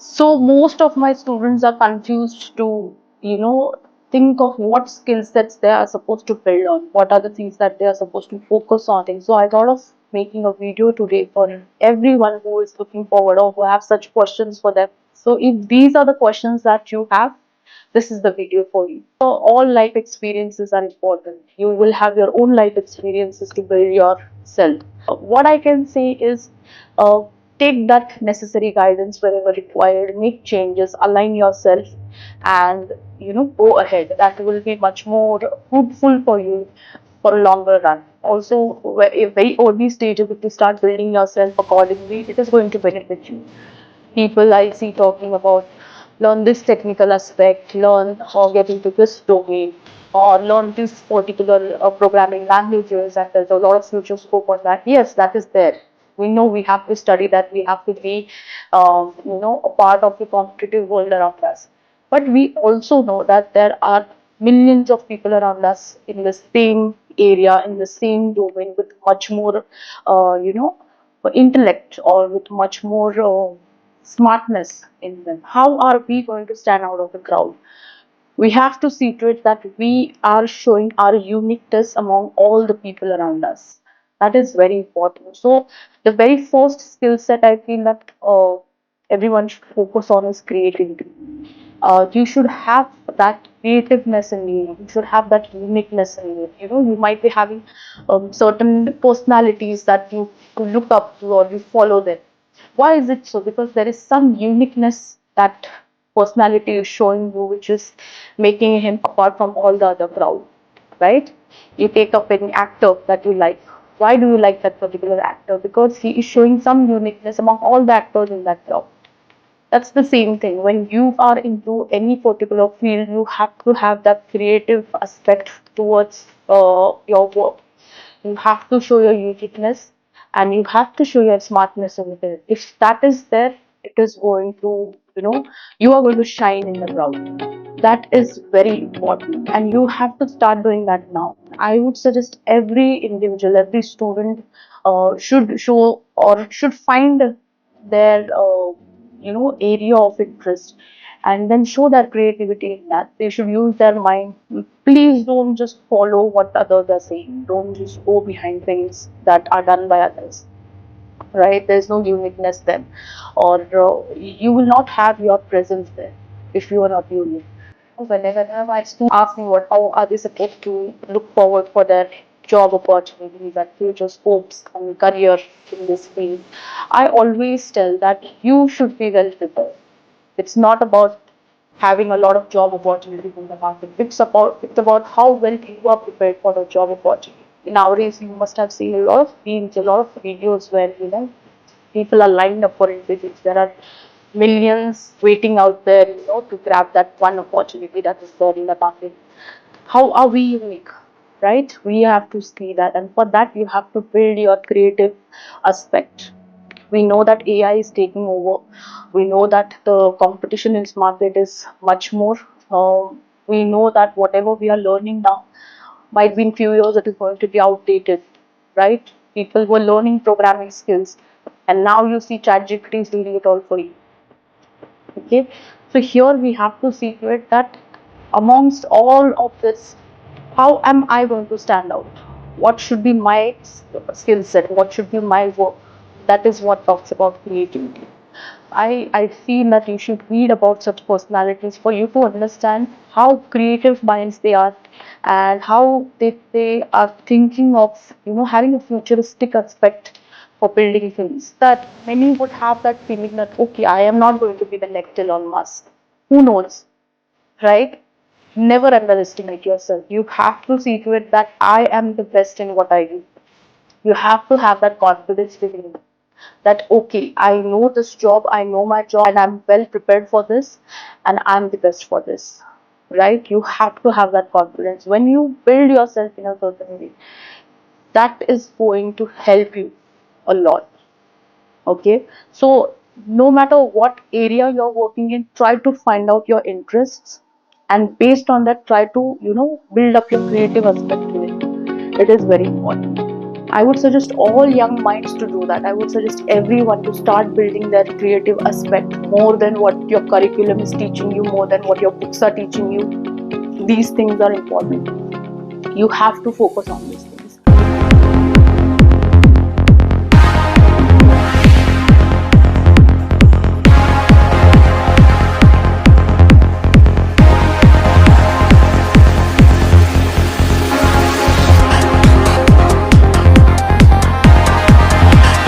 So most of my students are confused to, think of what skill sets they are supposed to build on, what are the things that they are supposed to focus on. So I thought of making a video today for everyone who is looking forward or who have such questions for them. So if these are the questions that you have, this is the video for you. So all life experiences are important. You will have your own life experiences to build yourself. What I can say is, uh, take that necessary guidance wherever required, make changes, align yourself, and go ahead. That will be much more fruitful for you for a longer run. Also, a very early stages, if you start building yourself accordingly, it is going to benefit you. People I see talking about learn this technical aspect, learn or get into this domain, or learn this particular programming languages, and there's a lot of future scope on that. Yes, that is there. We know we have to study that, we have to be, a part of the competitive world around us. But we also know that there are millions of people around us in the same area, in the same domain, with much more, intellect, or with much more smartness in them. How are we going to stand out of the crowd? We have to see to it that we are showing our uniqueness among all the people around us. That is very important. So, the very first skill set I feel that everyone should focus on is creativity. You should have that creativeness in you. You should have that uniqueness in you. You might be having certain personalities that you look up to or you follow them. Why is it so? Because there is some uniqueness that personality is showing you, which is making him apart from all the other crowd, right? You take up any actor that you like. Why do you like that particular actor? Because he is showing some uniqueness among all the actors in that crowd. That's the same thing. When you are into any particular field, you have to have that creative aspect towards your work. You have to show your uniqueness, and you have to show your smartness in it. If that is there, it is going to, you are going to shine in the crowd. That is very important, and you have to start doing that now. I would suggest every individual, every student should show or should find their area of interest, and then show that creativity in that. They should use their mind. Please don't just follow what others are saying. Don't just go behind things that are done by others, right? There's no uniqueness then, or you will not have your presence there if you are not unique. Whenever my students ask me how are they supposed to look forward for their job opportunities and future scopes and career in this field, I always tell that you should be well prepared. It's not about having a lot of job opportunities in the market. It's about how well you are prepared for a job opportunity. Nowadays, you must have seen a lot of reels, a lot of videos where people are lined up for interviews. There are millions waiting out there, to grab that one opportunity that is there in the market. How are we unique, right? We have to see that, and for that, you have to build your creative aspect. We know that AI is taking over. We know that the competition in this market is much more. We know that whatever we are learning now might be in few years it is going to be outdated, right? People were learning programming skills, and now you see ChatGPT is doing it all for you. Okay, so here we have to see to it that amongst all of this, how am I going to stand out? What should be my skill set? What should be my work? That is what talks about creativity. I feel that you should read about such personalities for you to understand how creative minds they are, and how they are thinking of having a futuristic aspect for building things. That many would have that feeling that okay, I am not going to be the next Elon Musk. Who knows, right? Never underestimate yourself. You have to see to it that I am the best in what I do. You have to have that confidence within you, that okay, I know this job, I know my job, and I'm well prepared for this, and I'm the best for this, right? You have to have that confidence. When you build yourself in a certain way, that is going to help you a lot. Okay, so no matter what area you're working in, try to find out your interests, and based on that, try to build up your creative aspect to it. It is very important. I would suggest all young minds to do that. I would suggest everyone to start building their creative aspect more than what your curriculum is teaching you, more than what your books are teaching you. These things are important. You have to focus on this.